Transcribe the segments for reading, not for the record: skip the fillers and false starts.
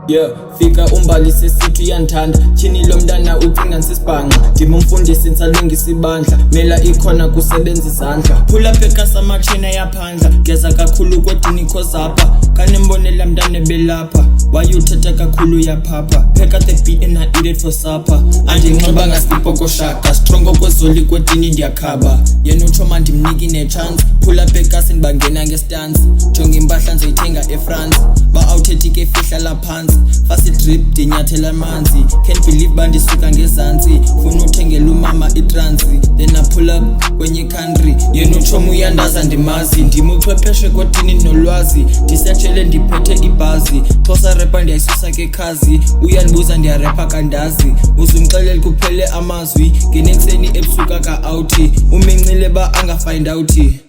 Yeah, fika umbalise sithi uyandithanda chini lo mntana ucinga nsisibhanqa ndima umfundisi nsalungisa ibandla mela ikhona kusebenza izandla phula phekasa amachina yaphandla geza kakhulu kodini khozapha kanembonela mntana belapha wayuthetha kakhulu yaphapha pheka the beat and I eat it for supper andinxiba ngasipho koshaka strongo kwezoli kodini ndiyakhaba yena uthoma ndimniki nechance phula phekasa ndibangena ngestance jonga impahla nzoyithenga eFrance ba-awuthethi ke fihla laphansi fast drip dinyathela amanzi can't believe bandisuka ngezantsi funa uthengela umama itransi then I pull up kwenye country yena utshomo uyandaza ndimazi ndimuchwepheshe kodini nolwazi ndisetshele ndiphethe ibhazi xosa repa ndiyayisusa ke khazi uyandibuza ndiyarepa kandazi uzumxelela kuphele amazwi ngenekuseni ebusuka ka-awuthi umencile ba angafind outi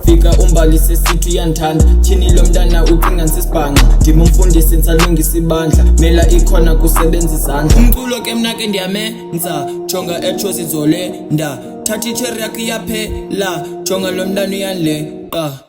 fika umbalise sithi uyandithanda chini lo mntana ucinga nsisibhanqa ndima umfundisi nsalungisa ibandla mela ikhona kusebenza izandla umculo ke mna ke ndiyamenza jonga etshozi zole nda thatha icherry yakho iyaphela jonga lo mntana uyandileqa